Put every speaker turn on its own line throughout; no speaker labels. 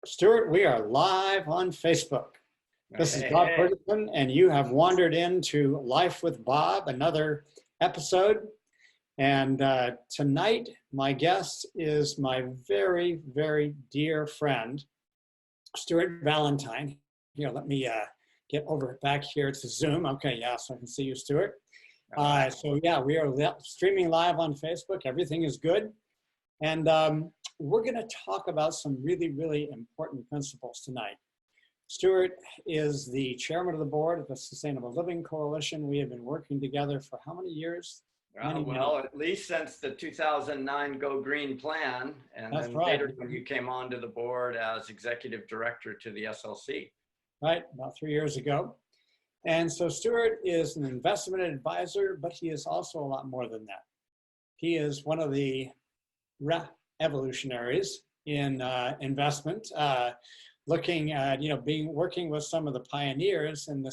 Stuart, we are live on Facebook. This is Bob Ferguson, and you have wandered into Life with Bob, another episode. And tonight, my guest is my very, very dear friend, Stuart Valentine. Here, let me get over back here to Zoom. Okay, yeah, so I can see you, Stuart. So yeah, we are streaming live on Facebook. Everything is good. And we're going to talk about some really, really important principles tonight. Stuart is the chairman of the board of the Sustainable Living Coalition. We have been working together for how many years?
Well, at least since the 2009 Go Green plan, and
That's
then
right.
later when you came onto the board as executive director to the SLC.
Right, about 3 years ago. And so Stuart is an investment advisor, but he is also a lot more than that. He is one of the evolutionaries in investment, looking at, working with some of the pioneers in the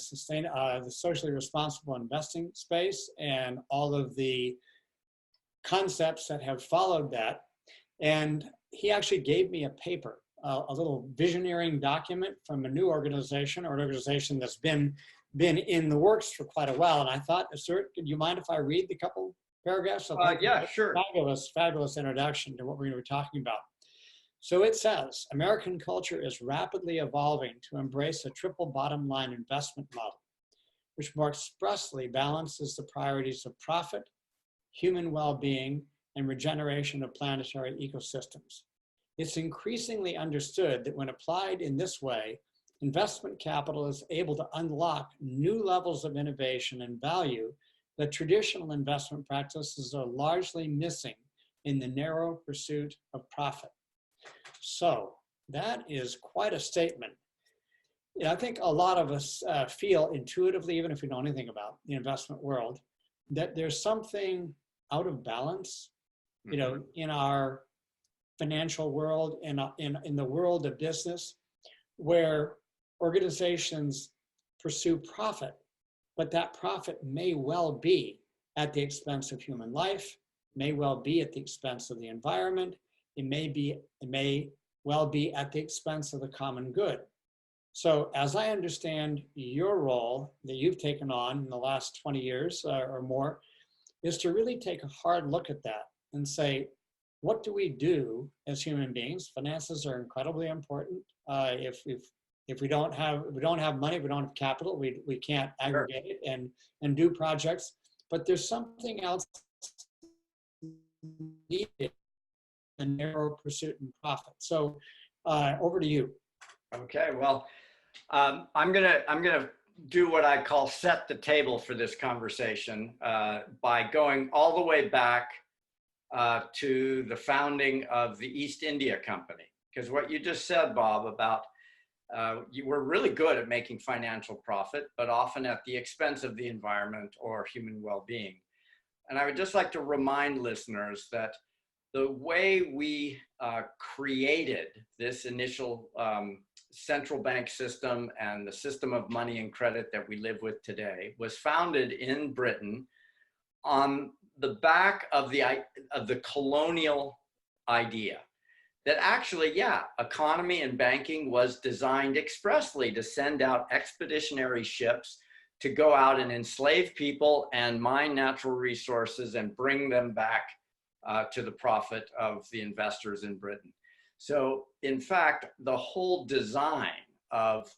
the socially responsible investing space and all of the concepts that have followed that. And he actually gave me a paper, a little visioneering document from a new organization, or an organization that's been in the works for quite a while. And I thought, Stuart, do you mind if I read the couple paragraphs?
Yeah, sure.
Fabulous introduction to what we're going to be talking about. So it says, American culture is rapidly evolving to embrace a triple bottom line investment model, which more expressly balances the priorities of profit, human well-being, and regeneration of planetary ecosystems. It's increasingly understood that when applied in this way, investment capital is able to unlock new levels of innovation and value that traditional investment practices are largely missing in the narrow pursuit of profit. So that is quite a statement. I think a lot of us feel intuitively, even if we know anything about the investment world, that there's something out of balance, in our financial world, in the world of business, where organizations pursue profit, but that profit may well be at the expense of human life, may well be at the expense of the environment, it may well be at the expense of the common good. So as I understand your role that you've taken on in the last 20 years or more, is to really take a hard look at that and say, what do we do as human beings? Finances are incredibly important. If we don't have money, we don't have capital, we can't aggregate it and do projects. But there's something else needed, a narrow pursuit and profit. So over to you.
Okay, well, I'm gonna do what I call set the table for this conversation by going all the way back to the founding of the East India Company. Because what you just said, Bob, about you were really good at making financial profit, but often at the expense of the environment or human well-being. And I would just like to remind listeners that the way we created this initial central bank system and the system of money and credit that we live with today was founded in Britain on the back of the colonial idea that actually, economy and banking was designed expressly to send out expeditionary ships to go out and enslave people and mine natural resources and bring them back to the profit of the investors in Britain. So in fact, the whole design of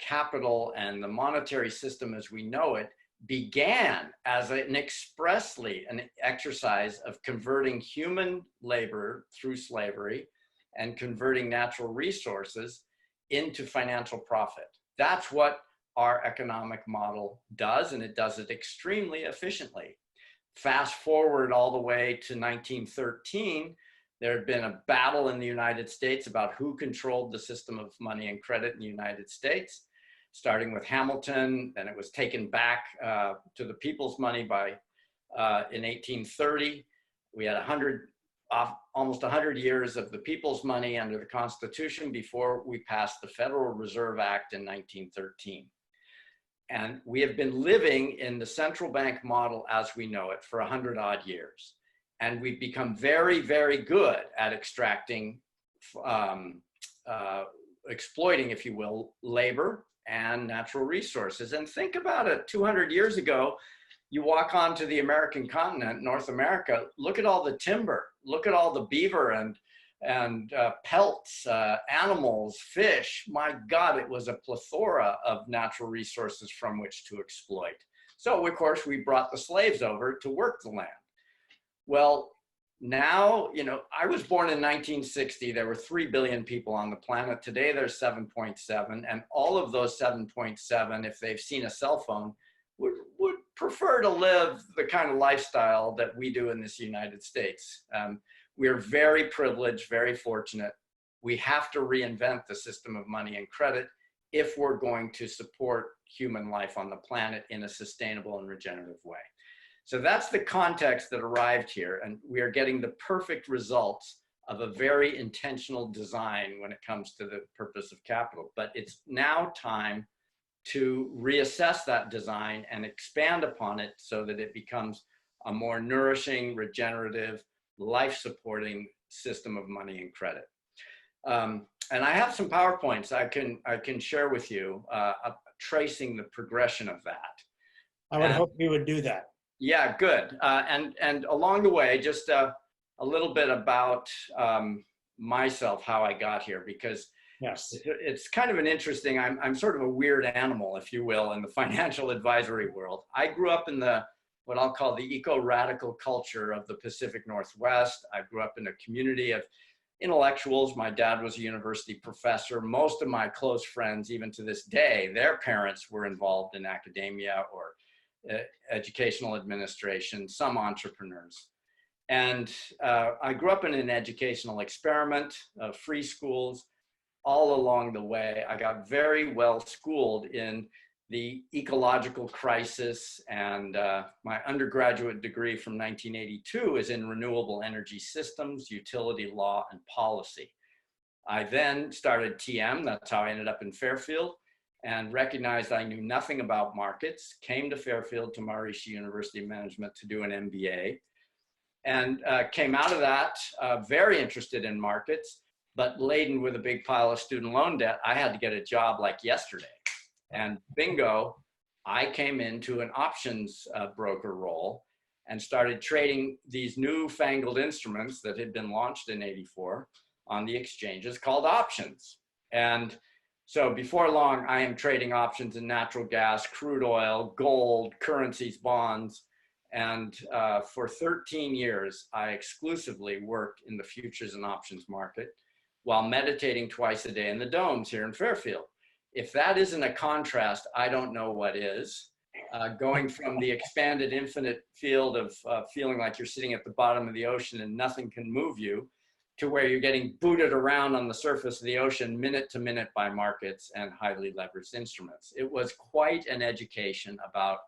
capital and the monetary system as we know it began as an exercise of converting human labor through slavery and converting natural resources into financial profit. That's what our economic model does, and it does it extremely efficiently. Fast forward all the way to 1913, there had been a battle in the United States about who controlled the system of money and credit in the United States, starting with Hamilton, then it was taken back to the people's money in 1830. We had almost 100 years of the people's money under the Constitution before we passed the Federal Reserve Act in 1913. And we have been living in the central bank model as we know it for 100 odd years. And we've become very, very good at extracting exploiting, if you will, labor and natural resources. And think about it, 200 years ago, you walk onto the American continent, North America, look at all the timber, look at all the beaver and pelts, animals, fish. My God, it was a plethora of natural resources from which to exploit. So of course we brought the slaves over to work the land. Well, now, you know, I was born in 1960. There were 3 billion people on the planet. Today there's 7.7, and all of those 7.7, if they've seen a cell phone, would prefer to live the kind of lifestyle that we do in this United States. We're very privileged, very fortunate. We have to reinvent the system of money and credit if we're going to support human life on the planet in a sustainable and regenerative way. So that's the context that arrived here, and we are getting the perfect results of a very intentional design when it comes to the purpose of capital. But it's now time to reassess that design and expand upon it so that it becomes a more nourishing, regenerative, life-supporting system of money and credit. And I have some PowerPoints I can share with you, tracing the progression of that.
I would hope you would do that.
Yeah, good. And along the way, just a little bit about myself, how I got here, because
yes,
it's kind of an interesting, I'm sort of a weird animal, if you will, in the financial advisory world. I grew up in what I'll call the eco-radical culture of the Pacific Northwest. I grew up in a community of intellectuals. My dad was a university professor. Most of my close friends, even to this day, their parents were involved in academia or educational administration, some entrepreneurs. And I grew up in an educational experiment, free schools. All along the way, I got very well schooled in the ecological crisis, and my undergraduate degree from 1982 is in renewable energy systems, utility law, and policy. I then started TM, that's how I ended up in Fairfield, and recognized I knew nothing about markets, came to Fairfield to Maharishi University of Management to do an MBA, and came out of that very interested in markets, but laden with a big pile of student loan debt. I had to get a job like yesterday. And bingo, I came into an options broker role and started trading these newfangled instruments that had been launched in '84 on the exchanges called options. And so before long, I am trading options in natural gas, crude oil, gold, currencies, bonds. And for 13 years, I exclusively worked in the futures and options market while meditating twice a day in the domes here in Fairfield. If that isn't a contrast, I don't know what is. Going from the expanded infinite field of feeling like you're sitting at the bottom of the ocean and nothing can move you, to where you're getting booted around on the surface of the ocean minute to minute by markets and highly leveraged instruments. It was quite an education about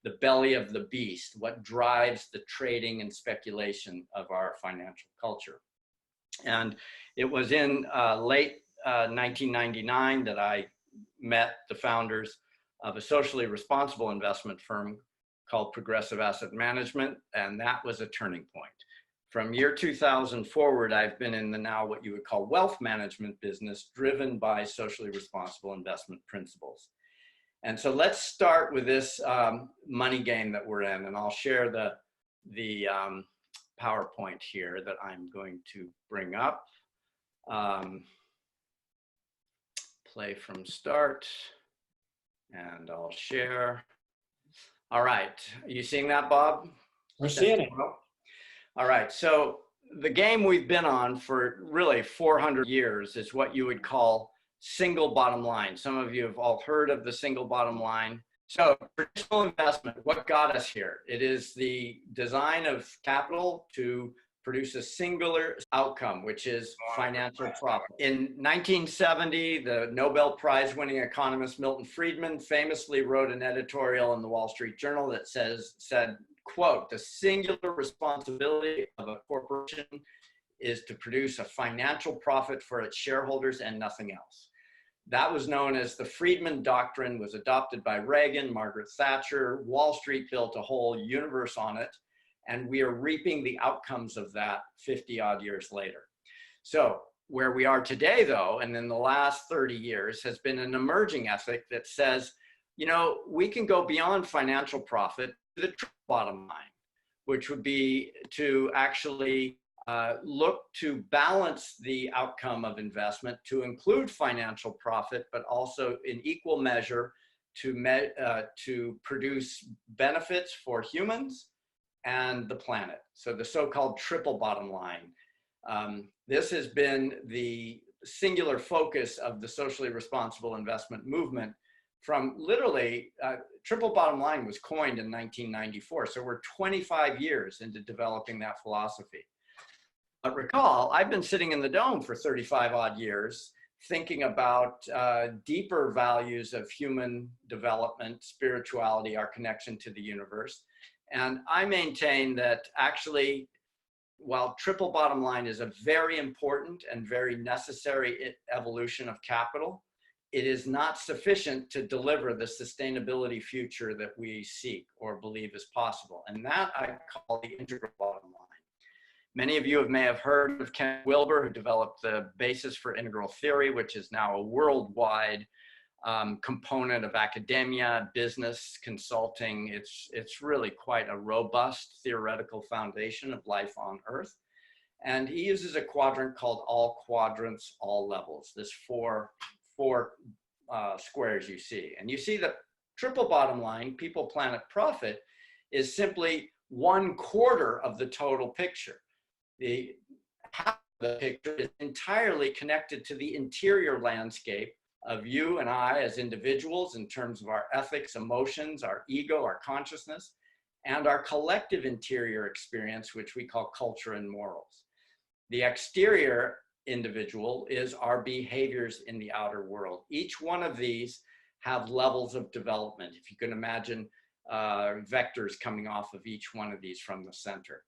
the belly of the beast, what drives the trading and speculation of our financial culture. And it was in late 1999 that I met the founders of a socially responsible investment firm called Progressive Asset Management, and that was a turning point. From year 2000 forward, I've been in the now what you would call wealth management business, driven by socially responsible investment principles. And so let's start with this money game that we're in, and I'll share the PowerPoint here that I'm going to bring up. Play from start, and I'll share. All right, are you seeing that, Bob?
We're seeing it.
All right, so the game we've been on for really 400 years is what you would call single bottom line. Some of you have all heard of the single bottom line. So traditional investment, what got us here? It is the design of capital to produce a singular outcome, which is financial profit. In 1970, the Nobel Prize winning economist Milton Friedman famously wrote an editorial in the Wall Street Journal that said, quote, "The singular responsibility of a corporation is to produce a financial profit for its shareholders and nothing else." That was known as the Friedman Doctrine, was adopted by Reagan, Margaret Thatcher. Wall Street built a whole universe on it, and we are reaping the outcomes of that 50 odd years later. So Where we are today, though, and in the last 30 years, has been an emerging ethic that says, you know, we can go beyond financial profit to the bottom line, which would be to actually look to balance the outcome of investment to include financial profit, but also in equal measure to produce benefits for humans and the planet. So the so-called triple bottom line. This has been the singular focus of the socially responsible investment movement from literally, triple bottom line was coined in 1994. So we're 25 years into developing that philosophy. But recall, I've been sitting in the dome for 35 odd years, thinking about deeper values of human development, spirituality, our connection to the universe. And I maintain that actually, while triple bottom line is a very important and very necessary evolution of capital, it is not sufficient to deliver the sustainability future that we seek or believe is possible. And that I call the integral bottom line. Many of you may have heard of Ken Wilber, who developed the basis for integral theory, which is now a worldwide component of academia, business, consulting. It's really quite a robust theoretical foundation of life on Earth. And he uses a quadrant called all quadrants, all levels, this four squares you see. And you see the triple bottom line, people, planet, profit, is simply 1/4 of the total picture. The half of the picture is entirely connected to the interior landscape of you and I as individuals in terms of our ethics, emotions, our ego, our consciousness, and our collective interior experience, which we call culture and morals. The exterior individual is our behaviors in the outer world. Each one of these have levels of development. If you can imagine vectors coming off of each one of these from the center.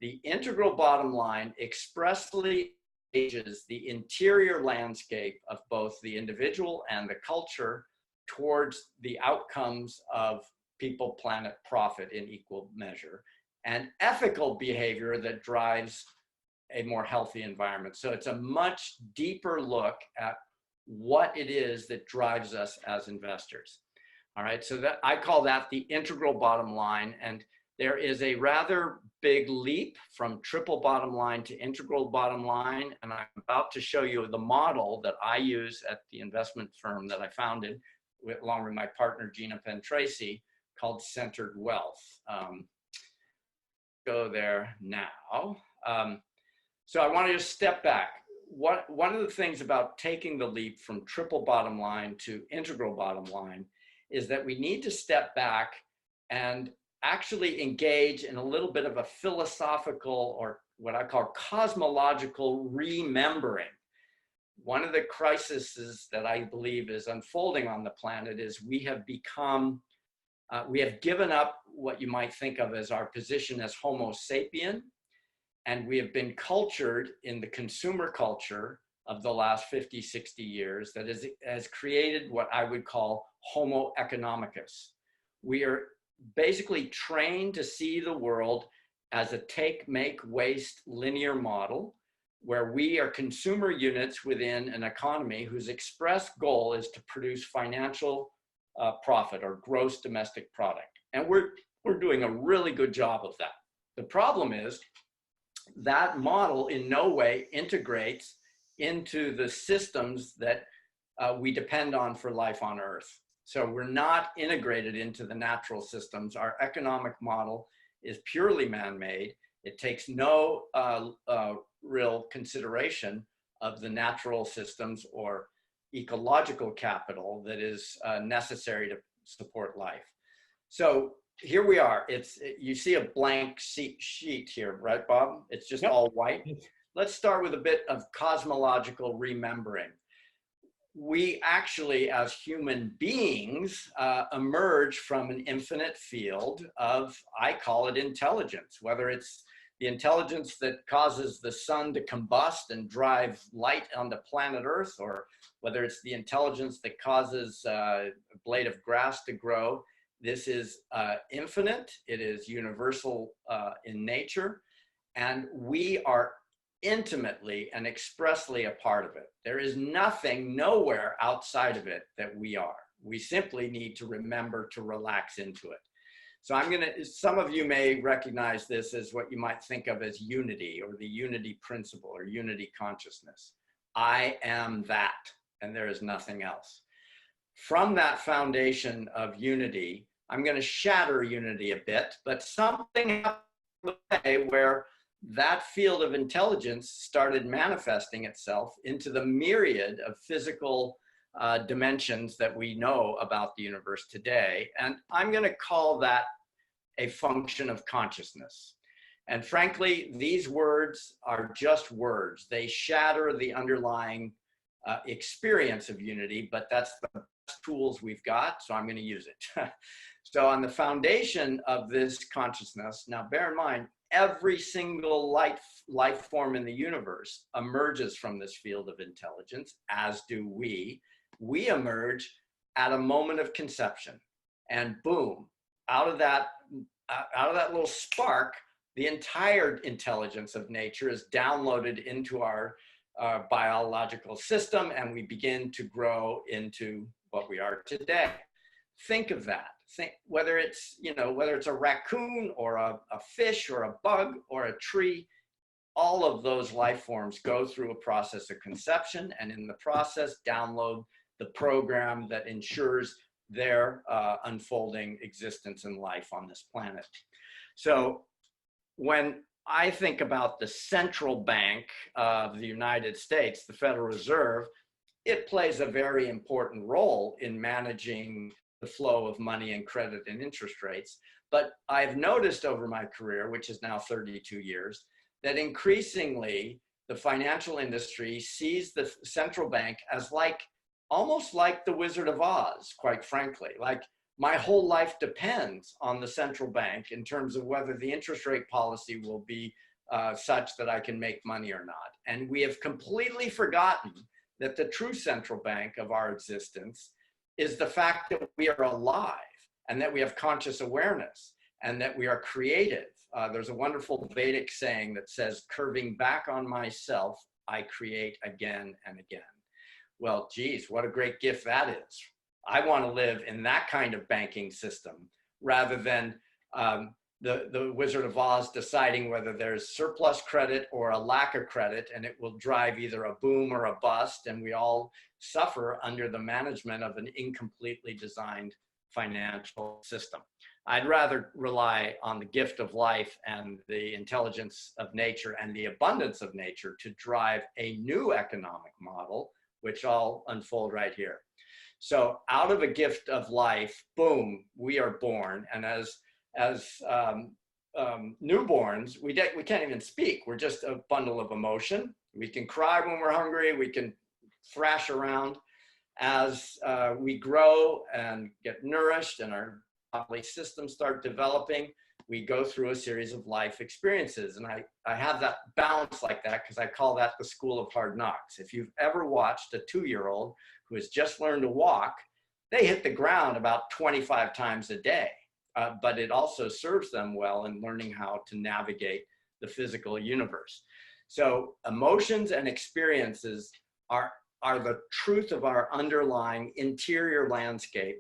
The integral bottom line expressly engages the interior landscape of both the individual and the culture towards the outcomes of people, planet, profit in equal measure, and ethical behavior that drives a more healthy environment. So it's a much deeper look at what it is that drives us as investors. All right, so that I call that the integral bottom line. And there is a rather big leap from triple bottom line to integral bottom line. And I'm about to show you the model that I use at the investment firm that I founded along with my partner, Gina Penn Tracy, called Centered Wealth. Go there now. So I want to just step back. One of the things about taking the leap from triple bottom line to integral bottom line is that we need to step back and actually engage in a little bit of a philosophical, or what I call cosmological remembering. One of the crises that I believe is unfolding on the planet is we have given up what you might think of as our position as Homo sapien, and we have been cultured in the consumer culture of the last 50, 60 years that has created what I would call Homo economicus. We are basically trained to see the world as a take, make, waste linear model, where we are consumer units within an economy whose express goal is to produce financial profit or gross domestic product. And we're doing a really good job of that. The problem is that model in no way integrates into the systems that we depend on for life on Earth. So we're not integrated into the natural systems. Our economic model is purely man-made. It takes no real consideration of the natural systems or ecological capital that is necessary to support life. So here we are. You see a blank sheet here, right, Bob? It's just all white. Let's start with a bit of cosmological remembering. We actually, as human beings, emerge from an infinite field of, I call it intelligence, whether it's the intelligence that causes the sun to combust and drive light onto planet Earth, or whether it's the intelligence that causes a blade of grass to grow. This is infinite. It is universal in nature. And we are intimately and expressly a part of it. There is nothing, nowhere outside of it that we are. We simply need to remember to relax into it. So some of you may recognize this as what you might think of as unity, or the unity principle, or unity consciousness. I am that, and there is nothing else. From that foundation of unity, I'm going to shatter unity a bit, but something happened along the way where that field of intelligence started manifesting itself into the myriad of physical dimensions that we know about the universe today. And I'm going to call that a function of consciousness. And frankly, these words are just words. They shatter the underlying experience of unity, but that's the best tools we've got, so I'm going to use it. So on the foundation of this consciousness, now bear in mind, every single life form in the universe emerges from this field of intelligence, as do we. We emerge at a moment of conception, and boom, out of that little spark, the entire intelligence of nature is downloaded into our biological system, and we begin to grow into what we are today. Think of that. Think whether it's a raccoon or a fish or a bug or a tree, all of those life forms go through a process of conception, and in the process download the program that ensures their unfolding existence and life on this planet. So when I think about the central bank of the United States, the Federal Reserve, it plays a very important role in managing the flow of money and credit and interest rates. But I've noticed over my career, which is now 32 years, that increasingly the financial industry sees the central bank as almost like the Wizard of Oz, quite frankly. Like, my whole life depends on the central bank in terms of whether the interest rate policy will be such that I can make money or not. And we have completely forgotten that the true central bank of our existence is the fact that we are alive, and that we have conscious awareness, and that we are creative. There's a wonderful Vedic saying that says, curving back on myself, I create again and again. Well, geez, what a great gift that is. I want to live in that kind of banking system rather than the Wizard of Oz deciding whether there's surplus credit or a lack of credit, and it will drive either a boom or a bust, and we all suffer under the management of an incompletely designed financial system. I'd rather rely on the gift of life and the intelligence of nature and the abundance of nature to drive a new economic model, which I'll unfold right here. So out of a gift of life, boom, we are born. And as newborns, we can't even speak. We're just a bundle of emotion. We can cry when we're hungry. We can thrash around. As we grow and get nourished and our bodily systems start developing, we go through a series of life experiences. And I have that balance like that because I call that the school of hard knocks. If you've ever watched a 2-year-old who has just learned to walk, they hit the ground about 25 times a day. But it also serves them well in learning how to navigate the physical universe. So emotions and experiences are the truth of our underlying interior landscape.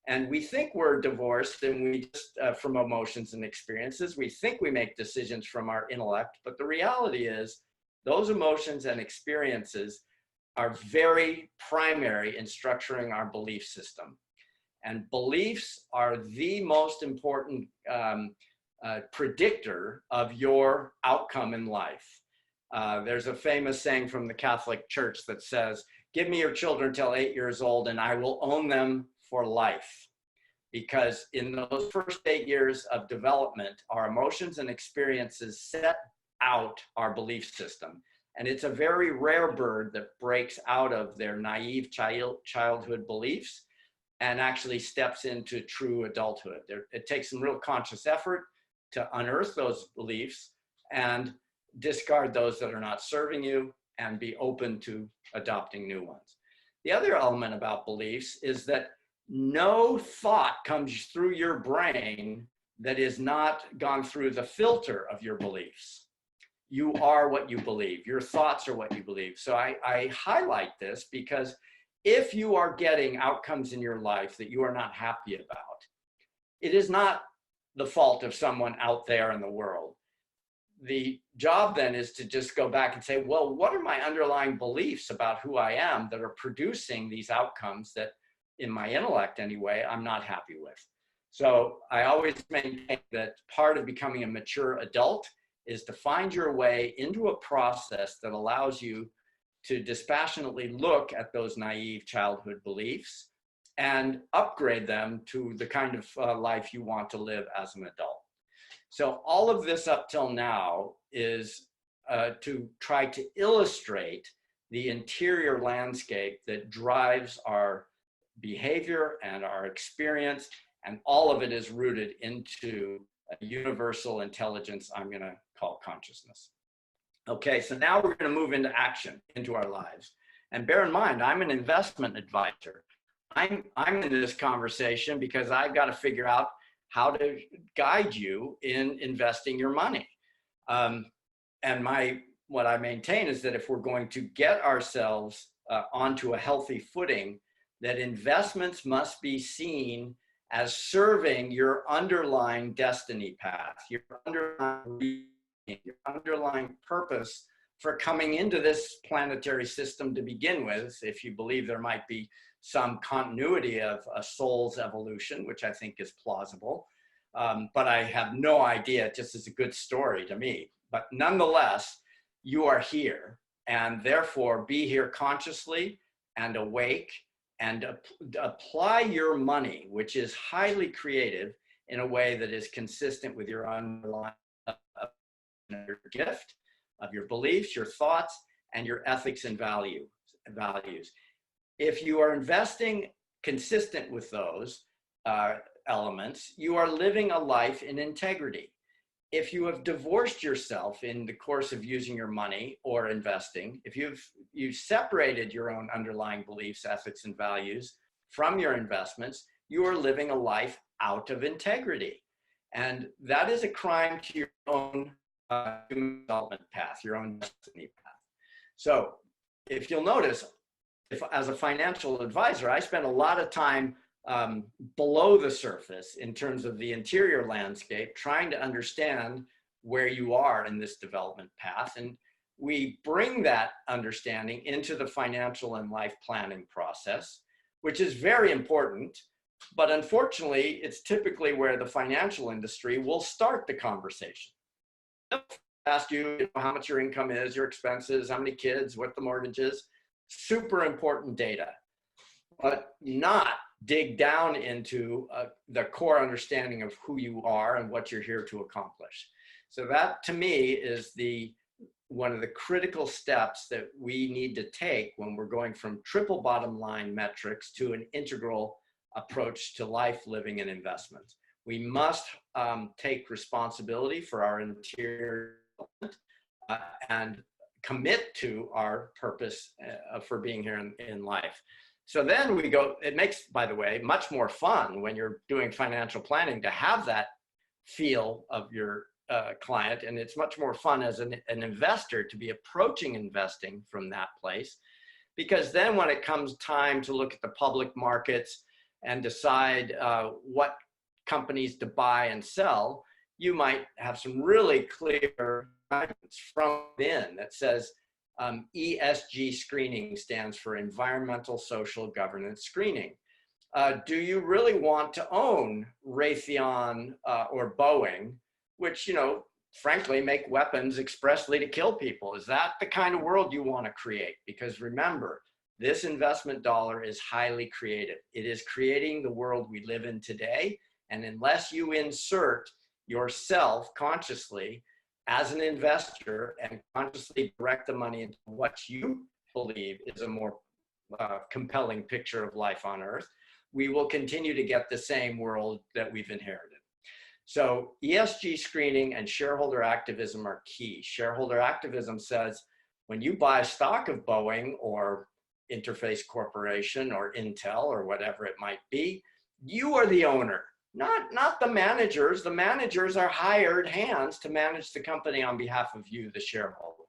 And we think we're divorced and we just, from emotions and experiences, we think we make decisions from our intellect, but the reality is those emotions and experiences are very primary in structuring our belief system. And beliefs are the most important predictor of your outcome in life. There's a famous saying from the Catholic Church that says, give me your children till 8 years old and I will own them for life. Because in those first 8 years of development, our emotions and experiences set out our belief system. And it's a very rare bird that breaks out of their naive childhood beliefs and actually steps into true adulthood. It takes some real conscious effort to unearth those beliefs and discard those that are not serving you and be open to adopting new ones. The other element about beliefs is that no thought comes through your brain that is not gone through the filter of your beliefs. You are what you believe. Your thoughts are what you believe. So I highlight this because if you are getting outcomes in your life that you are not happy about, it is not the fault of someone out there in the world. The job then is to just go back and say, well, what are my underlying beliefs about who I am that are producing these outcomes that, in my intellect anyway, I'm not happy with? So I always maintain that part of becoming a mature adult is to find your way into a process that allows you to dispassionately look at those naive childhood beliefs and upgrade them to the kind of life you want to live as an adult. So all of this up till now is to try to illustrate the interior landscape that drives our behavior and our experience, and all of it is rooted into a universal intelligence I'm going to call consciousness. Okay, so now we're going to move into action, into our lives. And bear in mind, I'm an investment advisor. I'm in this conversation because I've got to figure out how to guide you in investing your money. And what I maintain is that if we're going to get ourselves onto a healthy footing, that investments must be seen as serving your underlying destiny path, your underlying purpose for coming into this planetary system to begin with, if you believe there might be some continuity of a soul's evolution, which I think is plausible. But I have no idea, it just is a good story to me. But nonetheless, you are here, and therefore be here consciously and awake, and apply your money, which is highly creative, in a way that is consistent with your underlying your gift of your beliefs, your thoughts, and your ethics and values. If you are investing consistent with those elements, you are living a life in integrity. If you have divorced yourself in the course of using your money or investing, if you've separated your own underlying beliefs, ethics, and values from your investments, you are living a life out of integrity. And that is a crime to your own human development path, your own destiny path. So if you'll notice, if as a financial advisor, I spend a lot of time below the surface in terms of the interior landscape, trying to understand where you are in this development path. And we bring that understanding into the financial and life planning process, which is very important. But unfortunately, it's typically where the financial industry will start the conversation. They'll ask you how much your income is, your expenses, how many kids, what the mortgage is. Super important data, but not dig down into the core understanding of who you are and what you're here to accomplish. So that, to me, is one of the critical steps that we need to take when we're going from triple bottom line metrics to an integral approach to life, living, and investments. We must take responsibility for our interior and commit to our purpose for being here in life. So then we go, it makes, by the way, much more fun when you're doing financial planning to have that feel of your client. And it's much more fun as an investor to be approaching investing from that place. Because then when it comes time to look at the public markets and decide what companies to buy and sell, you might have some really clear guidance from within that says ESG screening stands for environmental, social, governance screening. Do you really want to own Raytheon or Boeing, which, frankly, make weapons expressly to kill people? Is that the kind of world you want to create? Because remember, this investment dollar is highly creative. It is creating the world we live in today. And unless you insert yourself consciously as an investor and consciously direct the money into what you believe is a more compelling picture of life on Earth, we will continue to get the same world that we've inherited. So ESG screening and shareholder activism are key. Shareholder activism says, when you buy stock of Boeing or Interface Corporation or Intel or whatever it might be, you are the owner, Not the managers. The managers are hired hands to manage the company on behalf of you, the shareholder.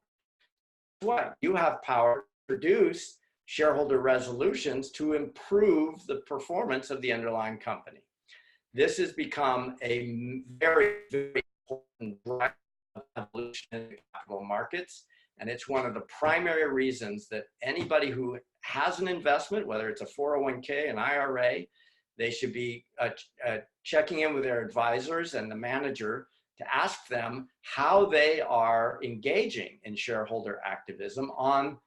What? You have power to produce shareholder resolutions to improve the performance of the underlying company. This has become a very, very important evolution in the capital markets. And it's one of the primary reasons that anybody who has an investment, whether it's a 401k, an IRA, they should be checking in with their advisors and the manager to ask them how they are engaging in shareholder activism on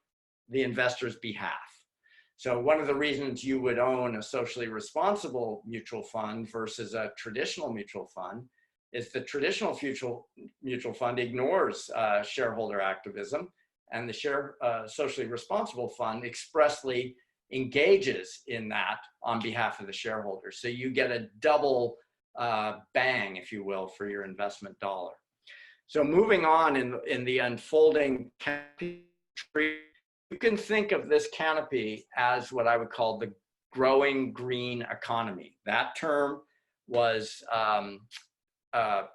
the investor's behalf. So one of the reasons you would own a socially responsible mutual fund versus a traditional mutual fund is the traditional mutual fund ignores shareholder activism, and the socially responsible fund expressly engages in that on behalf of the shareholders. So you get a double bang, if you will, for your investment dollar. So moving on in the unfolding canopy tree, you can think of this canopy as what I would call the growing green economy. That term was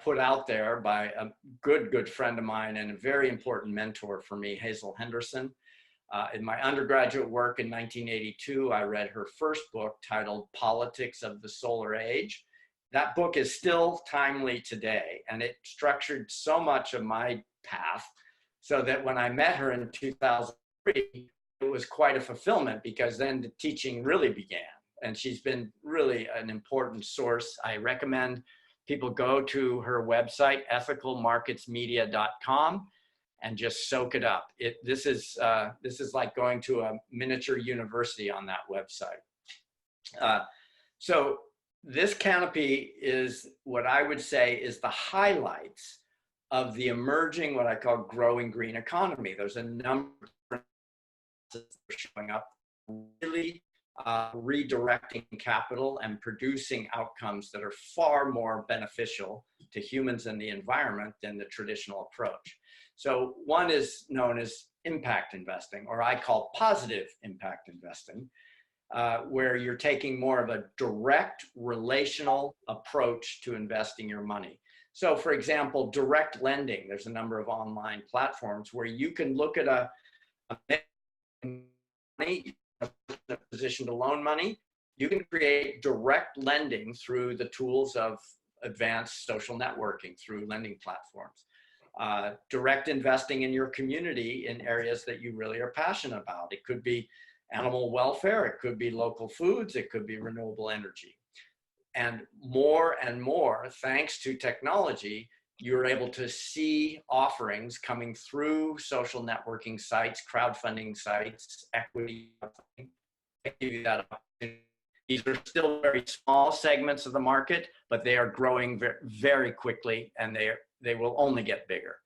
put out there by a good friend of mine and a very important mentor for me, Hazel Henderson. In my undergraduate work in 1982, I read her first book titled Politics of the Solar Age. That book is still timely today, and it structured so much of my path so that when I met her in 2003, it was quite a fulfillment, because then the teaching really began. And she's been really an important source. I recommend people go to her website, ethicalmarketsmedia.com, and just soak it up. This is like going to a miniature university on that website. So this canopy is what I would say is the highlights of the emerging, what I call growing green economy. There's a number of that are showing up, really redirecting capital and producing outcomes that are far more beneficial to humans and the environment than the traditional approach. So one is known as impact investing, or I call positive impact investing, where you're taking more of a direct relational approach to investing your money. So for example, direct lending, there's a number of online platforms where you can look at a position to loan money. You can create direct lending through the tools of advanced social networking through lending platforms. Direct investing in your community in areas that you really are passionate about. It could be animal welfare, it could be local foods, it could be renewable energy. And more, thanks to technology, you're able to see offerings coming through social networking sites, crowdfunding sites, equity. Give you that opportunity. These are still very small segments of the market, but they are growing very quickly, and they will only get bigger.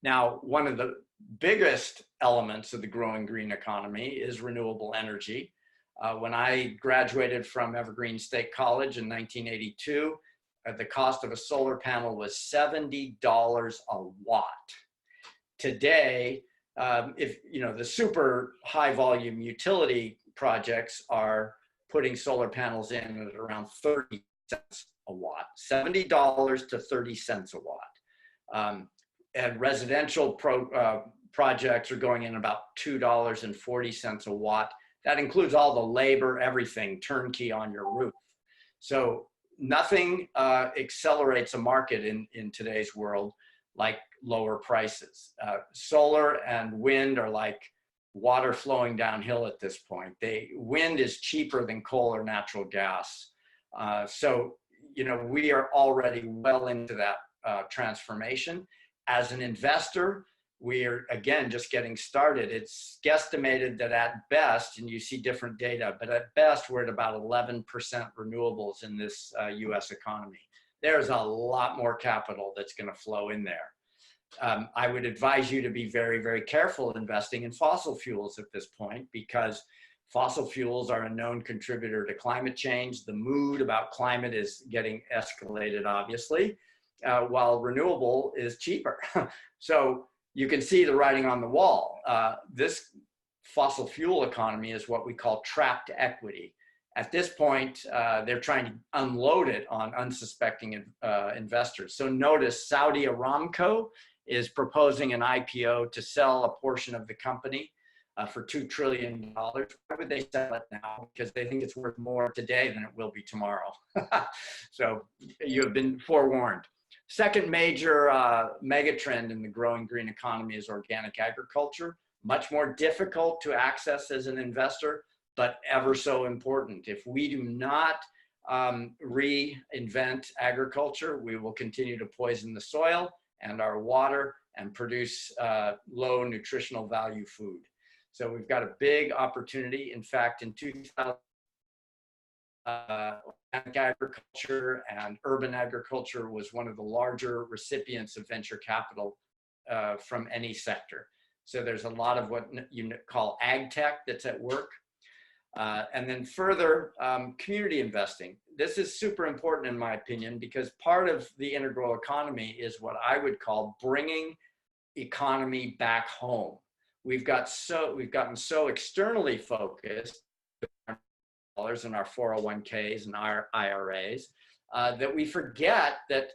Now, one of the biggest elements of the growing green economy is renewable energy. When I graduated from Evergreen State College in 1982, the cost of a solar panel was $70 a watt. Today, if you know, the super high volume utility projects are putting solar panels in at around 30 cents a watt, $70 to 30 cents a watt. And residential projects are going in about $2.40 a watt. That includes all the labor, everything, turnkey on your roof. So nothing accelerates a market in today's world like lower prices. Solar and wind are like water flowing downhill at this point. Wind is cheaper than coal or natural gas. So, you know, we are already well into that transformation. As an investor, we are, again, just getting started. It's guesstimated that at best, and you see different data, but at best, we're at about 11% renewables in this US economy. There's a lot more capital that's going to flow in there. I would advise you to be very, very careful investing in fossil fuels at this point, because fossil fuels are a known contributor to climate change. The mood about climate is getting escalated, obviously, while renewable is cheaper. So you can see the writing on the wall. This fossil fuel economy is what we call trapped equity. At this point, they're trying to unload it on unsuspecting investors. So notice Saudi Aramco is proposing an IPO to sell a portion of the company for $2 trillion. Why would they sell it now? Because they think it's worth more today than it will be tomorrow. So you have been forewarned. Second major megatrend in the growing green economy is organic agriculture. Much more difficult to access as an investor, but ever so important. If we do not reinvent agriculture, we will continue to poison the soil and our water and produce low nutritional value food. So we've got a big opportunity. In fact, in 2000, organic agriculture and urban agriculture was one of the larger recipients of venture capital from any sector. So there's a lot of what you call ag tech that's at work. And then further, community investing. This is super important in my opinion, because part of the integral economy is what I would call bringing economy back home. We've gotten so externally focused in our 401ks and our IRAs that we forget that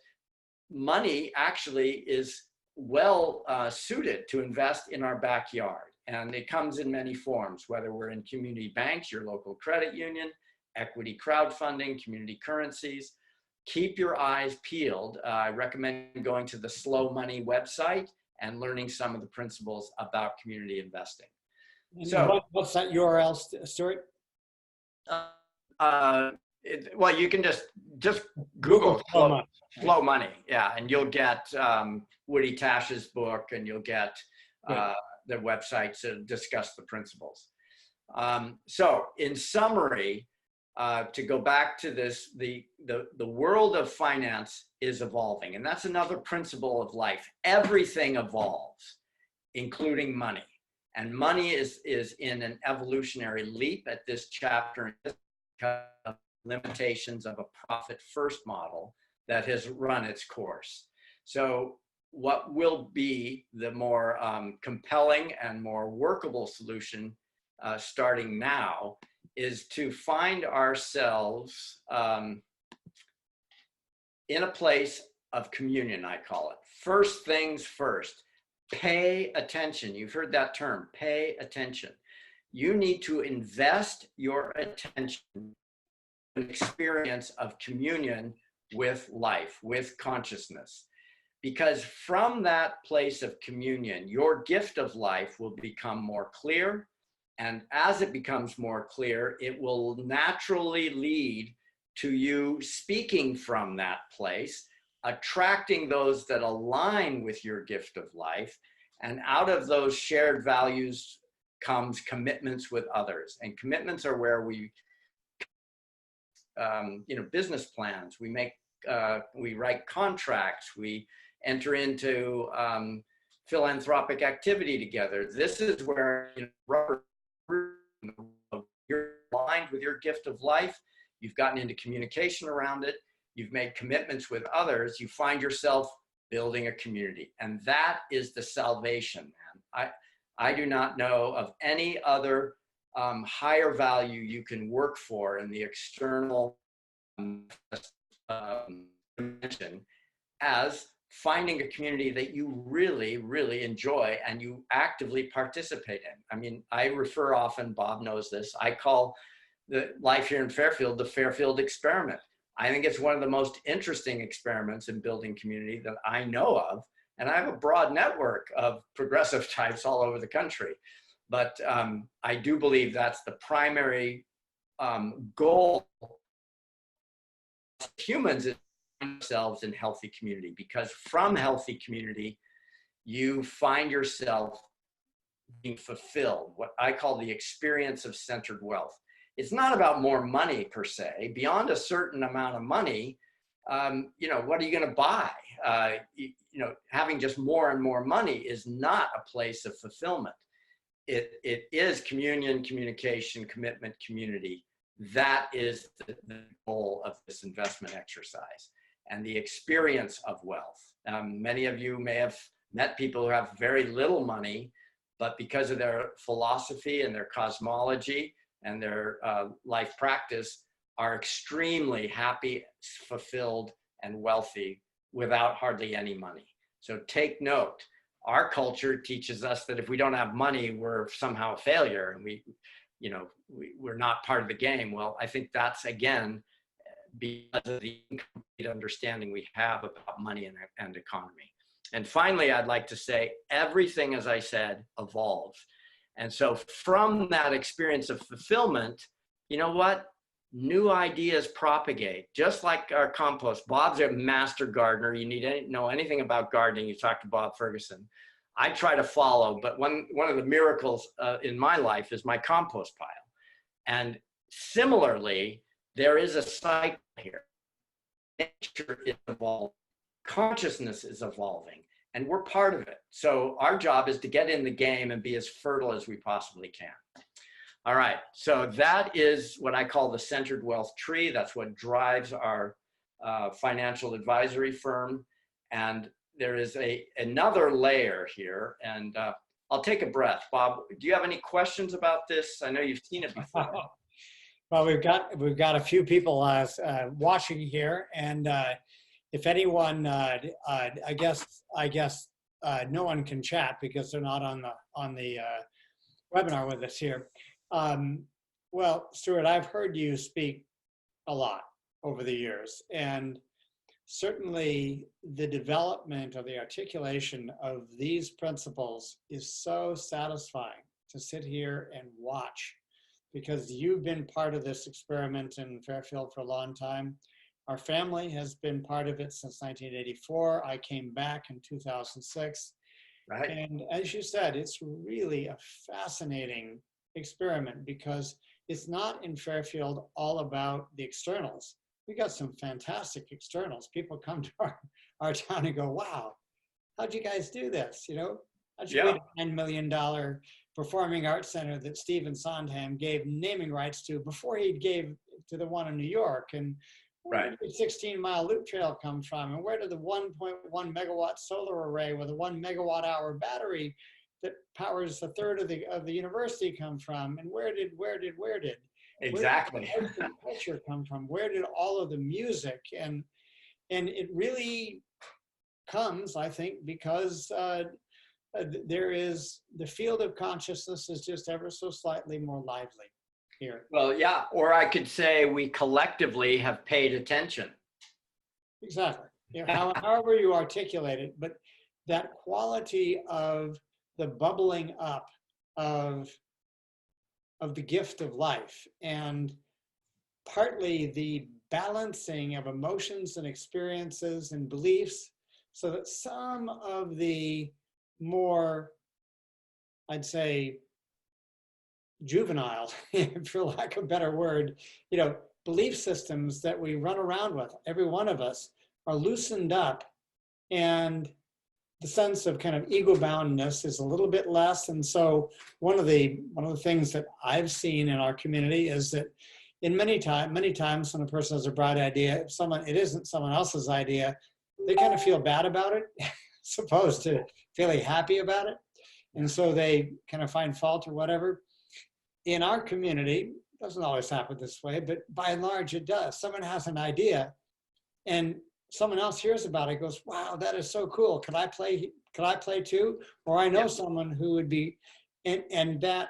money actually is well suited to invest in our backyard. And it comes in many forms, whether we're in community banks, your local credit union, equity crowdfunding, community currencies. Keep your eyes peeled. I recommend going to the Slow Money website and learning some of the principles about community investing.
And
so
what's that URL, Stuart?
Well, you can just Google Slow Money, yeah, and you'll get Woody Tash's book, and you'll get the website to discuss the principles. So, in summary, to go back to this, the world of finance is evolving, and that's another principle of life. Everything evolves, including money. And money is in an evolutionary leap at this chapter because of limitations of a profit-first model that has run its course. So what will be the more compelling and more workable solution starting now is to find ourselves in a place of communion, I call it. First things first. Pay attention. You've heard that term, pay attention. You need to invest your attention in an experience of communion with life, with consciousness. Because from that place of communion, your gift of life will become more clear. And as it becomes more clear, it will naturally lead to you speaking from that place, attracting those that align with your gift of life. And out of those shared values comes commitments with others. And commitments are where we, business plans, we write contracts, we enter into philanthropic activity together. This is where you're aligned with your gift of life. You've gotten into communication around it. You've made commitments with others. You find yourself building a community. And that is the salvation, man. I do not know of any other higher value you can work for in the external dimension as finding a community that you really, really enjoy and you actively participate in. I mean, I refer often, Bob knows this, I call the life here in Fairfield the Fairfield experiment. I think it's one of the most interesting experiments in building community that I know of. And I have a broad network of progressive types all over the country. But I do believe that's the primary goal of humans is themselves in healthy community, because from healthy community, you find yourself being fulfilled, what I call the experience of centered wealth. It's not about more money per se. Beyond a certain amount of money, what are you going to buy? Having just more and more money is not a place of fulfillment. It is communion, communication, commitment, community. That is the goal of this investment exercise and the experience of wealth. Many of you may have met people who have very little money, but because of their philosophy and their cosmology and their life practice are extremely happy, fulfilled, and wealthy without hardly any money. So take note. Our culture teaches us that if we don't have money, we're somehow a failure, and we're not part of the game. Well, I think that's, again, because of the incomplete understanding we have about money and economy. And finally, I'd like to say everything, as I said, evolves. And so from that experience of fulfillment, you know what? New ideas propagate, just like our compost. Bob's a master gardener. You need to know anything about gardening, you talk to Bob Ferguson. I try to follow, but one of the miracles in my life is my compost pile. And similarly, there is a cycle here. Nature is evolving. Consciousness is evolving, and we're part of it. So our job is to get in the game and be as fertile as we possibly can. All right, so that is what I call the centered wealth tree. That's what drives our financial advisory firm. And there is another layer here, and I'll take a breath. Bob, do you have any questions about this? I know you've seen it before.
Well, we've got a few people watching here, and if anyone, I guess no one can chat because they're not on the webinar with us here. Well, Stuart, I've heard you speak a lot over the years, and certainly the development or the articulation of these principles is so satisfying to sit here and watch, because you've been part of this experiment in Fairfield for a long time. Our family has been part of it since 1984. I came back in 2006.
Right.
And as you said, it's really a fascinating experiment, because it's not in Fairfield all about the externals. We got some fantastic externals. People come to our town and go, wow, how'd you guys do this? How'd you create a $9 million performing arts center that Stephen Sondheim gave naming rights to before he gave to the one in New York? And where did the 16-mile loop trail come from? And where did the 1.1 megawatt solar array with a 1 megawatt hour battery that powers a third of the university come from? And where did
Exactly.
Where did the culture come from? Where did all of the music? And it really comes, I think, because there is, the field of consciousness is just ever so slightly more lively here.
Well, yeah, or I could say we collectively have paid attention.
Exactly. However you articulate it, but that quality of the bubbling up of the gift of life, and partly the balancing of emotions and experiences and beliefs, so that some of the more, I'd say, juvenile, for lack of a better word, belief systems that we run around with, every one of us, are loosened up, and the sense of kind of ego-boundness is a little bit less. And so one of the things that I've seen in our community is that many times when a person has a bright idea, if it isn't someone else's idea, they kind of feel bad about it, as opposed to feeling happy about it. And so they kind of find fault or whatever. In our community, it doesn't always happen this way, but by and large it does. Someone has an idea and someone else hears about it, goes, wow, that is so cool. Could I play too? Or I know someone who would be, and that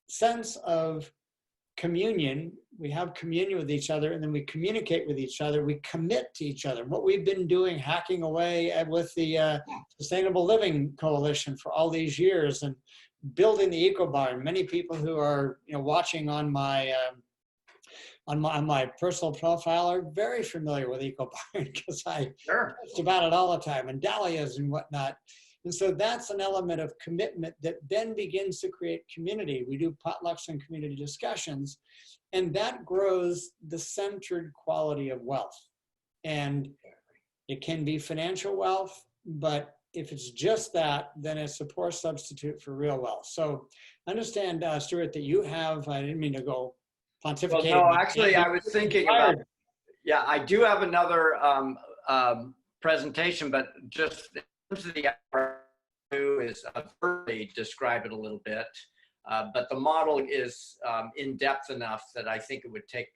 sense of communion, we have communion with each other, and then we communicate with each other, we commit to each other. What we've been doing, hacking away with the Sustainable Living Coalition for all these years, and building the Eco Barn. Many people who are watching on my personal profile are very familiar with Eco Barn, because I post about it all the time, and dahlias and whatnot. And so that's an element of commitment that then begins to create community. We do potlucks and community discussions, and that grows the centered quality of wealth. And it can be financial wealth, but if it's just that, then it's a poor substitute for real wealth. So understand, Stuart, that you have, I didn't mean to go pontificate.
Well, no, actually, I was thinking about, I do have another presentation, but just in terms of the is verbally describe it a little bit. But the model is in depth enough that I think it would take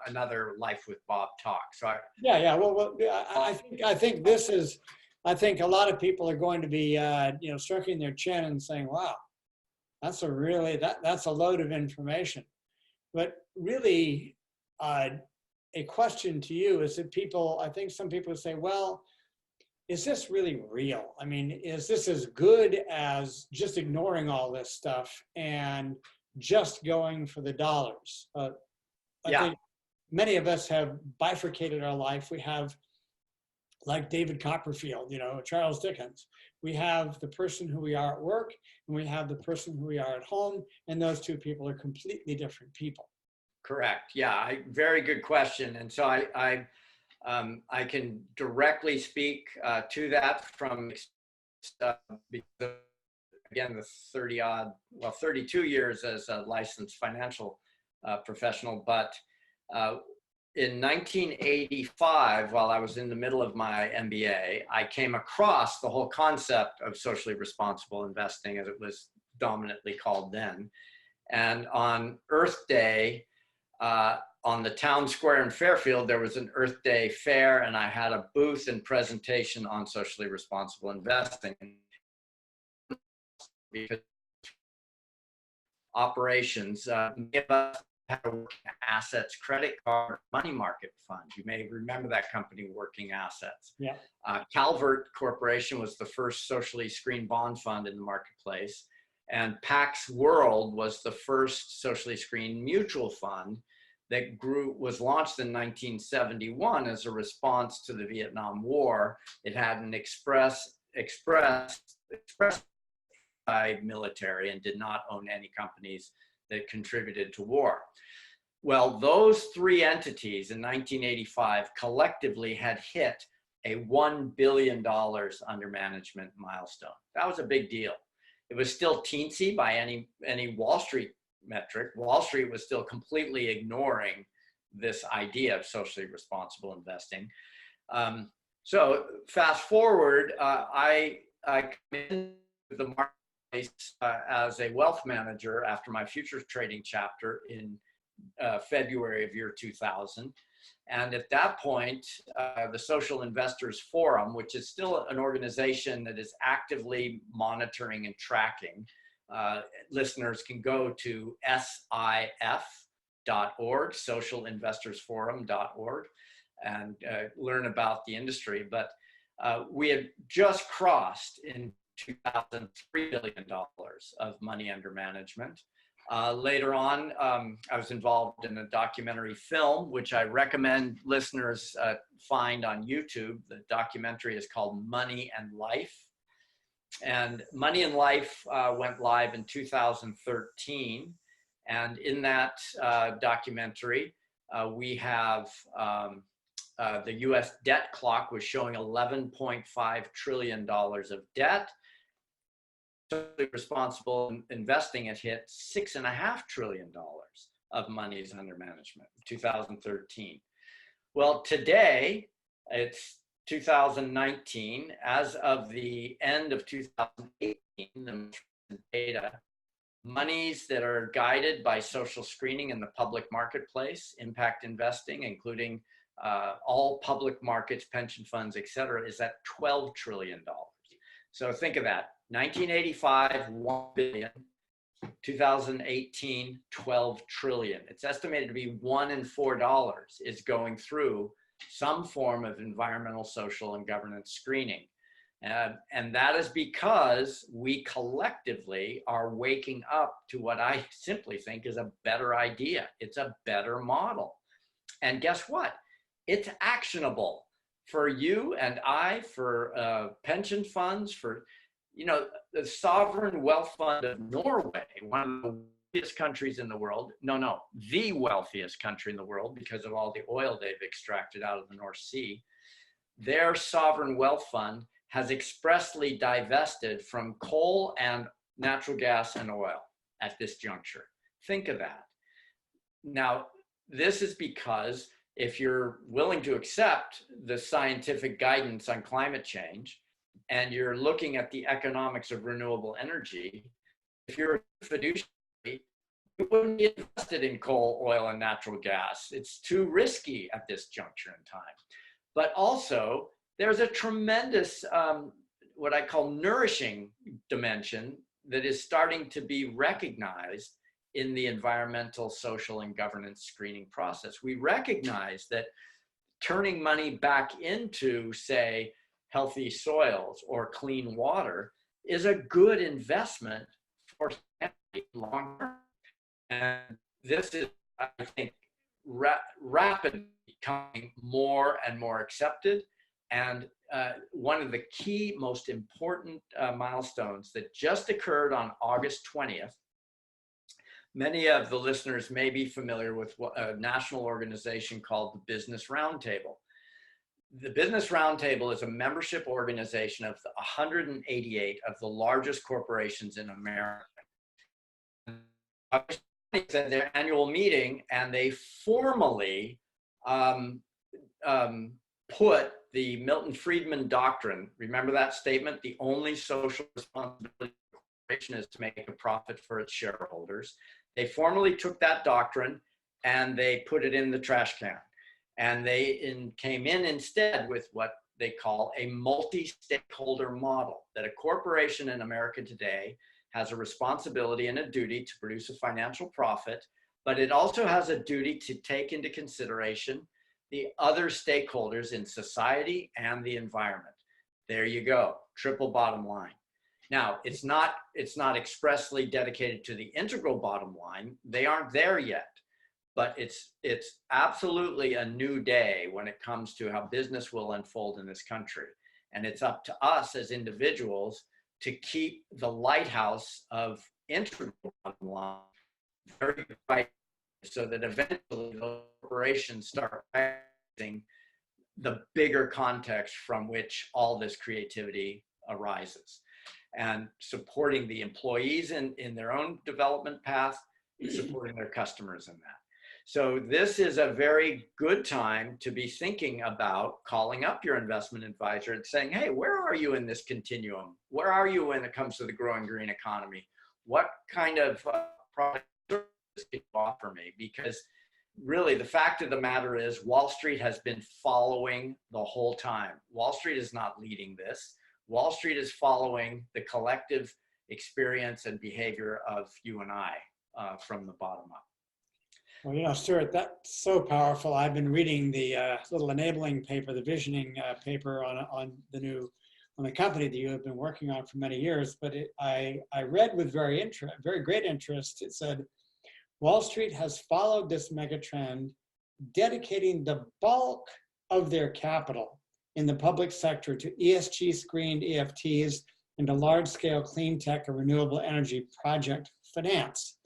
another Life with Bob talk. So
yeah. Well, I think this is, I think a lot of people are going to be, stroking their chin and saying, wow, that's that's a load of information. But really, a question to you is that I think some people say, well, is this really real? I mean, is this as good as just ignoring all this stuff and just going for the dollars? I think many of us have bifurcated our life. We have, like David Copperfield, Charles Dickens. We have the person who we are at work, and we have the person who we are at home, and those two people are completely different people.
Correct. Yeah, very good question. And so I can directly speak to that from because again, the 32 years as a licensed financial professional. But in 1985, while I was in the middle of my MBA, I came across the whole concept of socially responsible investing, as it was dominantly called then. And on Earth Day, on the town square in Fairfield, there was an Earth Day fair, and I had a booth and presentation on socially responsible investing. Because operations, many of us had a working assets credit card, money market fund. You may remember that company, Working Assets.
Yeah.
Calvert Corporation was the first socially screened bond fund in the marketplace. And Pax World was the first socially screened mutual fund that was launched in 1971 as a response to the Vietnam War. It had an express by military and did not own any companies that contributed to war. Well, those three entities in 1985 collectively had hit a $1 billion under management milestone. That was a big deal. It was still teensy by any Wall Street metric. Wall Street was still completely ignoring this idea of socially responsible investing. So fast forward, I come into the marketplace as a wealth manager after my futures trading chapter in February of year 2000. And at that point, the Social Investors Forum, which is still an organization that is actively monitoring and tracking, listeners can go to SIF.org, socialinvestorsforum.org, and learn about the industry. But we had just crossed in 2000 $3 billion of money under management. Later on, I was involved in a documentary film, which I recommend listeners find on YouTube. The documentary is called Money and Life. And Money and Life went live in 2013. And in that documentary, we have the US debt clock was showing $11.5 trillion of debt. Socially responsible investing had hit $6.5 trillion of monies under management in 2013. Well, today it's 2019. As of the end of 2018, the data, monies that are guided by social screening in the public marketplace, impact investing, including all public markets, pension funds, et cetera, is at $12 trillion. So think of that. 1985, 1 billion. 2018, 12 trillion. It's estimated to be $1 in $4 is going through some form of environmental, social, and governance screening. And that is because we collectively are waking up to what I simply think is a better idea. It's a better model. And guess what? It's actionable for you and I, for pension funds, for the sovereign wealth fund of Norway, one of the wealthiest countries in the world. No, the wealthiest country in the world because of all the oil they've extracted out of the North Sea. Their sovereign wealth fund has expressly divested from coal and natural gas and oil at this juncture. Think of that. Now, this is because if you're willing to accept the scientific guidance on climate change, and you're looking at the economics of renewable energy, if you're a fiduciary, you wouldn't be invested in coal, oil, and natural gas. It's too risky at this juncture in time. But also, there's a tremendous, what I call nourishing dimension that is starting to be recognized in the environmental, social, and governance screening process. We recognize that turning money back into, say, healthy soils or clean water is a good investment for humanity long term. And this is, I think, rapidly becoming more and more accepted. And one of the key, most important milestones that just occurred on August 20th, many of the listeners may be familiar with a national organization called the Business Roundtable. The Business Roundtable is a membership organization of the 188 of the largest corporations in America. It's at their annual meeting, and they formally put the Milton Friedman doctrine. Remember that statement? The only social responsibility of a corporation is to make a profit for its shareholders. They formally took that doctrine and they put it in the trash can. And they came in instead with what they call a multi-stakeholder model, that a corporation in America today has a responsibility and a duty to produce a financial profit, but it also has a duty to take into consideration the other stakeholders in society and the environment. There you go, triple bottom line. Now, it's not expressly dedicated to the integral bottom line. They aren't there yet, but it's absolutely a new day when it comes to how business will unfold in this country. And it's up to us as individuals to keep the lighthouse of integral bottom line very bright, so that eventually the corporations start recognizing the bigger context from which all this creativity arises, and supporting the employees in their own development path, supporting their customers in that. So this is a very good time to be thinking about calling up your investment advisor and saying, hey, where are you in this continuum? Where are you when it comes to the growing green economy? What kind of product can you offer me? Because really the fact of the matter is Wall Street has been following the whole time. Wall Street is not leading this. Wall Street is following the collective experience and behavior of you and I from the bottom up.
Well, you know, Stuart, that's so powerful. I've been reading the little enabling paper, the visioning paper on the company that you have been working on for many years. But I read with very great interest. It said, Wall Street has followed this megatrend, dedicating the bulk of their capital in the public sector to ESG screened EFTs and to large-scale clean tech and renewable energy project finance.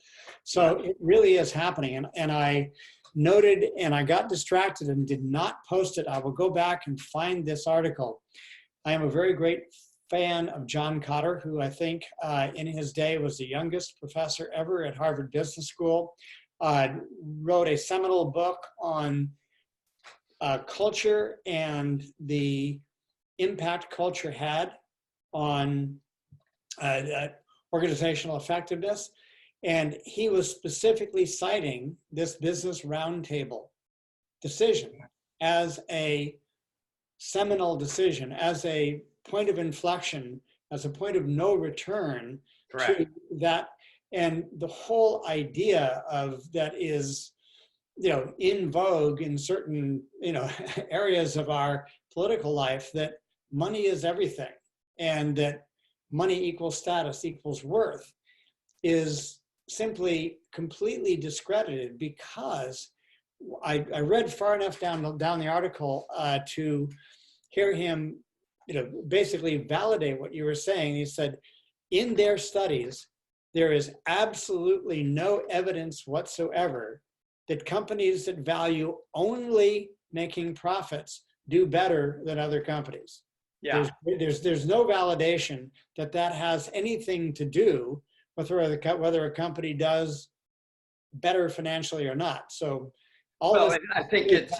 So it really is happening. And I noted, and I got distracted and did not post it. I will go back and find this article. I am a very great fan of John Kotter, who I think in his day was the youngest professor ever at Harvard Business School, wrote a seminal book on culture and the impact culture had on organizational effectiveness. And he was specifically citing this Business Roundtable decision as a seminal decision, as a point of inflection, as a point of no return.
Correct.
To that. And the whole idea of that is, you know, in vogue in certain, you know, areas of our political life, that money is everything and that money equals status equals worth, is simply completely discredited, because I read far enough down the article to hear him, you know, basically validate what you were saying. He said, in their studies, there is absolutely no evidence whatsoever that companies that value only making profits do better than other companies.
Yeah.
There's no validation that has anything to do with whether a company does better financially or not. So
I think it's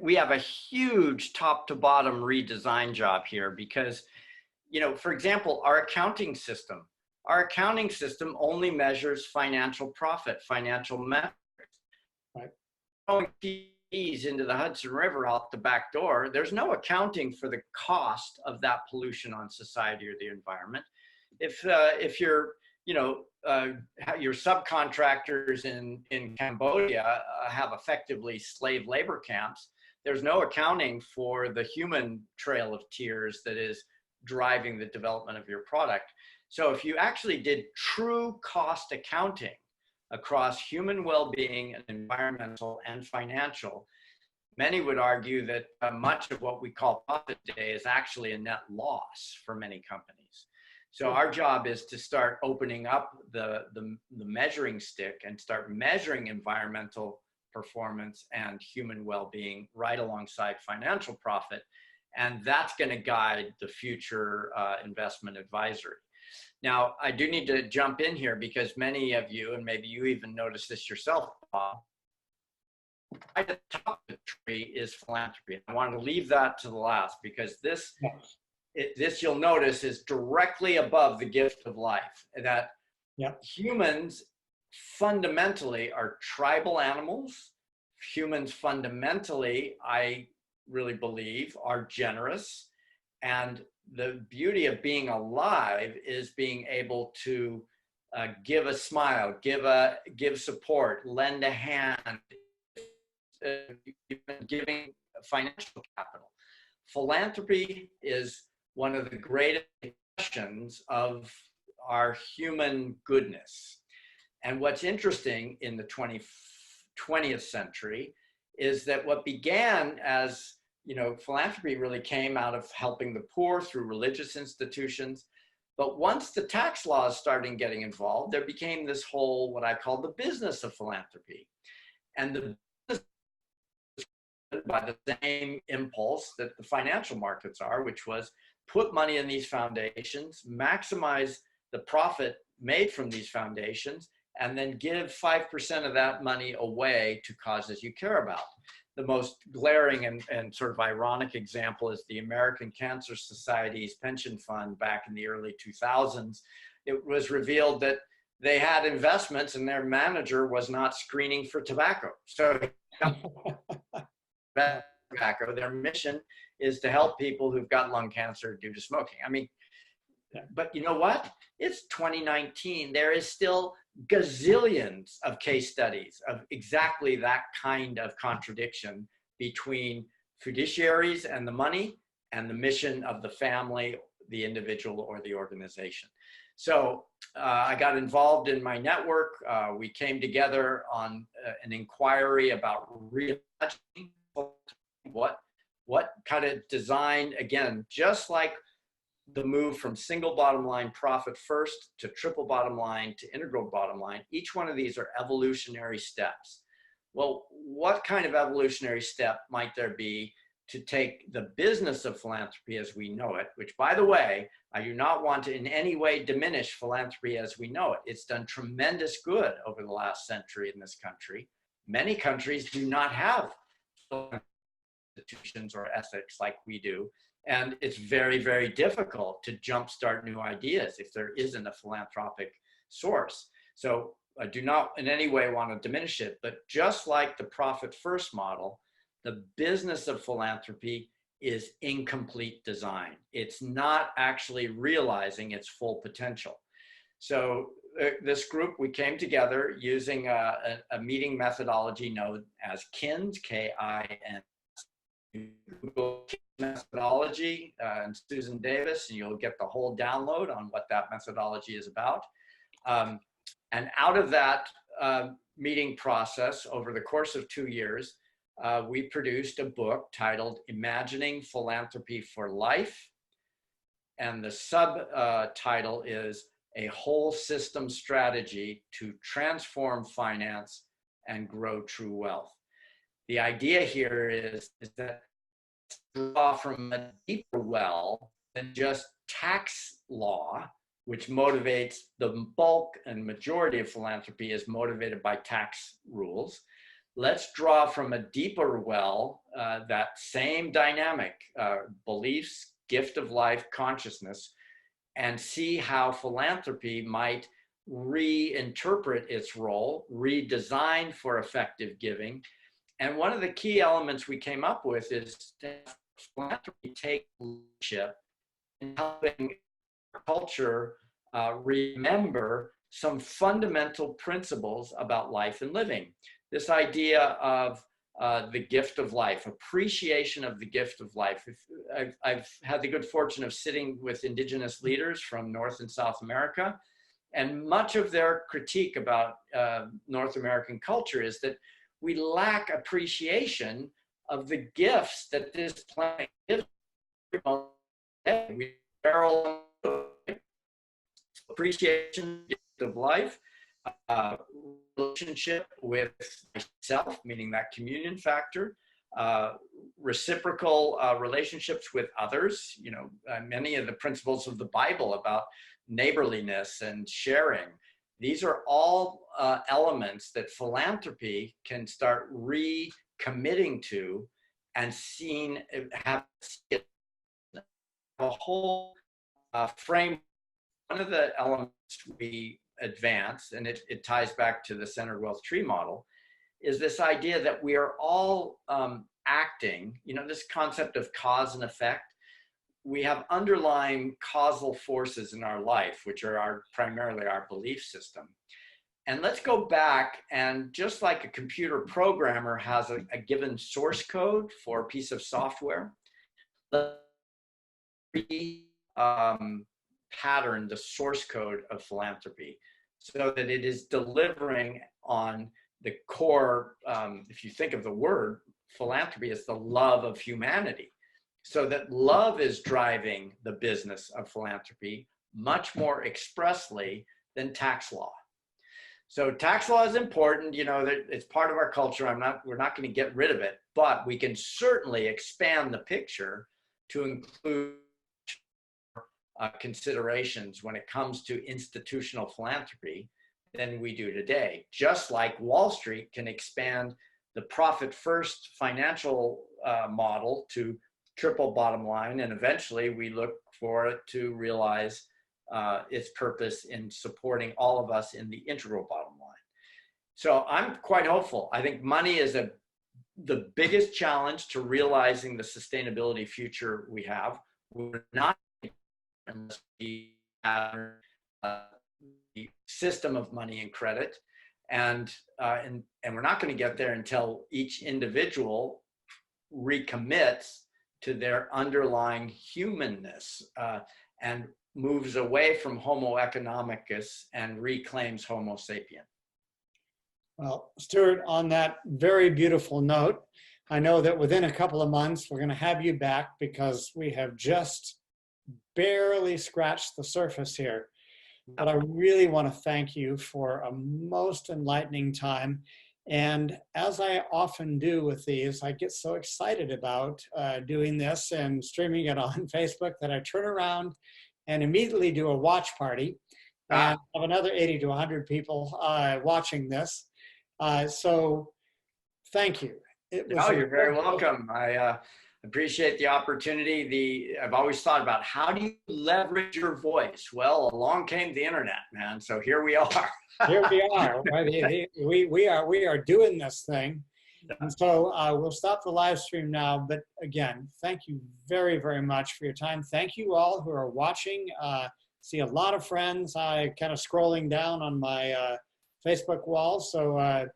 we have a huge top to bottom redesign job here, because, you know, for example, our accounting system, our accounting system only measures financial profit, financial metrics.
Right.
Throwing TVs into the Hudson River out the back door, there's no accounting for the cost of that pollution on society or the environment. If you're, you know, your subcontractors in Cambodia have effectively slave labor camps, there's no accounting for the human trail of tears that is driving the development of your product. So if you actually did true cost accounting across human well-being and environmental and financial, many would argue that much of what we call profit today is actually a net loss for many companies. So our job is to start opening up the measuring stick and start measuring environmental performance and human well-being right alongside financial profit. And that's going to guide the future investment advisory. Now, I do need to jump in here because many of you, and maybe you even noticed this yourself, Bob, at the top of the tree is philanthropy. I wanted to leave that to the last because this you'll notice is directly above the gift of life. That humans fundamentally are tribal animals. Humans fundamentally, I really believe, are generous. And the beauty of being alive is being able to give a smile, give support, lend a hand, giving financial capital. Philanthropy is one of the greatest expressions of our human goodness. And what's interesting in the 20th century is that what began as, you know, philanthropy really came out of helping the poor through religious institutions. But once the tax laws started getting involved, there became this whole, what I call the business of philanthropy. And the business by the same impulse that the financial markets are, which was put money in these foundations, maximize the profit made from these foundations, and then give 5% of that money away to causes you care about. The most glaring and sort of ironic example is the American Cancer Society's pension fund back in the early 2000s. It was revealed that they had investments and their manager was not screening for tobacco. So tobacco, their mission is to help people who've got lung cancer due to smoking. I mean, but you know what? It's 2019. There is still gazillions of case studies of exactly that kind of contradiction between fiduciaries and the money and the mission of the family, the individual, or the organization. So I got involved in my network. We came together on an inquiry about reimagining what kind of design, again, just like the move from single bottom line profit first to triple bottom line to integral bottom line, each one of these are evolutionary steps. Well, what kind of evolutionary step might there be to take the business of philanthropy as we know it, which, by the way, I do not want to in any way diminish philanthropy as we know it. It's done tremendous good over the last century in this country. Many countries do not have institutions or ethics like we do. And it's very, very difficult to jumpstart new ideas if there isn't a philanthropic source. So I do not in any way want to diminish it, but just like the profit first model, the business of philanthropy is incomplete design. It's not actually realizing its full potential. So this group, we came together using a meeting methodology known as KINS, K-I-N. Google methodology and Susan Davis, and you'll get the whole download on what that methodology is about. And out of that meeting process, over the course of 2 years, we produced a book titled Reimagining Philanthropy for Life. And the subtitle is A Whole System Strategy to Transform Finance and Grow True Wealth. The idea here is that draw from a deeper well than just tax law, which motivates the bulk and majority of philanthropy is motivated by tax rules. Let's draw from a deeper well that same dynamic, beliefs, gift of life, consciousness, and see how philanthropy might reinterpret its role, redesign for effective giving. And one of the key elements we came up with is that philanthropy take leadership in helping our culture remember some fundamental principles about life and living. This idea of the gift of life, appreciation of the gift of life. I've had the good fortune of sitting with indigenous leaders from North and South America, and much of their critique about North American culture is that we lack appreciation of the gifts that this planet gives. We barrel appreciation of life, relationship with myself, meaning that communion factor, reciprocal relationships with others, you know, many of the principles of the Bible about neighborliness and sharing. These are all elements that philanthropy can start recommitting to and have a whole frame. One of the elements we advance, and it ties back to the centered wealth tree model, is this idea that we are all acting, you know, this concept of cause and effect. We have underlying causal forces in our life, which are primarily our belief system. And let's go back, and just like a computer programmer has a given source code for a piece of software, pattern the source code of philanthropy so that it is delivering on the core, if you think of the word philanthropy as the love of humanity, so that love is driving the business of philanthropy much more expressly than tax law. So tax law is important, you know, that it's part of our culture. We're not going to get rid of it, but we can certainly expand the picture to include considerations when it comes to institutional philanthropy than we do today. Just like Wall Street can expand the profit first financial model to triple bottom line, and eventually we look for it to realize its purpose in supporting all of us in the integral bottom line. So I'm quite hopeful. I think money is the biggest challenge to realizing the sustainability future we have. We're not, unless we have the system of money and credit, and we're not going to get there until each individual recommits to their underlying humanness and moves away from Homo economicus and reclaims Homo sapien.
Well, Stuart, on that very beautiful note, I know that within a couple of months, we're going to have you back because we have just barely scratched the surface here. But I really want to thank you for a most enlightening time. And as I often do with these, I get so excited about doing this and streaming it on Facebook that I turn around and immediately do a watch party and have another 80 to 100 people watching this. So thank you.
No, you're very welcome. I appreciate the opportunity. I've always thought about how do you leverage your voice? Well, along came the internet, man. So here we are.
Here we are. We are doing this thing. And so we'll stop the live stream now. But again, thank you very, very much for your time. Thank you all who are watching. See a lot of friends kind of scrolling down on my Facebook wall. So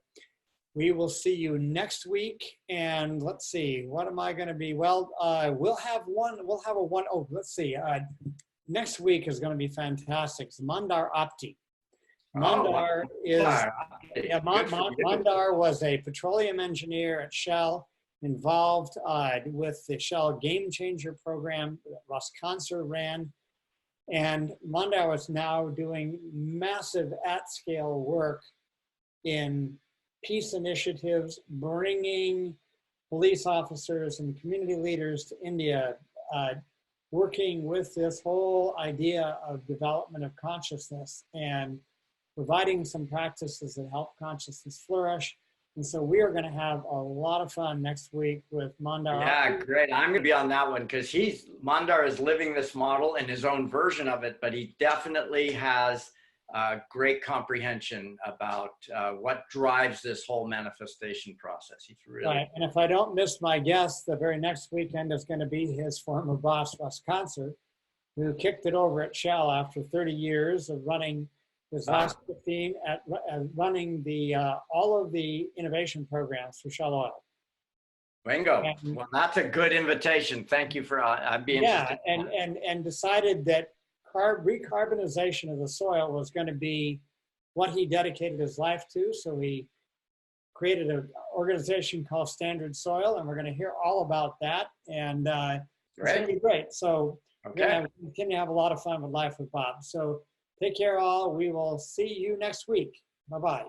we will see you next week. And let's see, what am I going to be? Well, we'll have a one. Oh, let's see. Next week is going to be fantastic. It's Mandar Apti. Mandar Mandar was a petroleum engineer at Shell, involved with the Shell Game Changer program that Russ Conser ran. And Mandar is now doing massive at-scale work in peace initiatives, bringing police officers and community leaders to India, working with this whole idea of development of consciousness and providing some practices that help consciousness flourish. And so we are going to have a lot of fun next week with Mandar.
Yeah, great. I'm going to be on that one because Mandar is living this model in his own version of it, but he definitely has great comprehension about what drives this whole manifestation process. He's really
right. And if I don't miss my guest, the very next weekend is going to be his former boss, Russ Concert, who kicked it over at Shell after 30 years of running his last 15 at running the all of the innovation programs for Shell Oil.
Bingo.
And,
well, that's a good invitation. Thank you for I'd be interested.
Yeah, and decided that recarbonization of the soil was going to be what he dedicated his life to. So he created an organization called Standard Soil, and we're going to hear all about that. And it's going to be great. So we're going to continue to have a lot of fun with Life with Bob. So take care, all. We will see you next week. Bye-bye.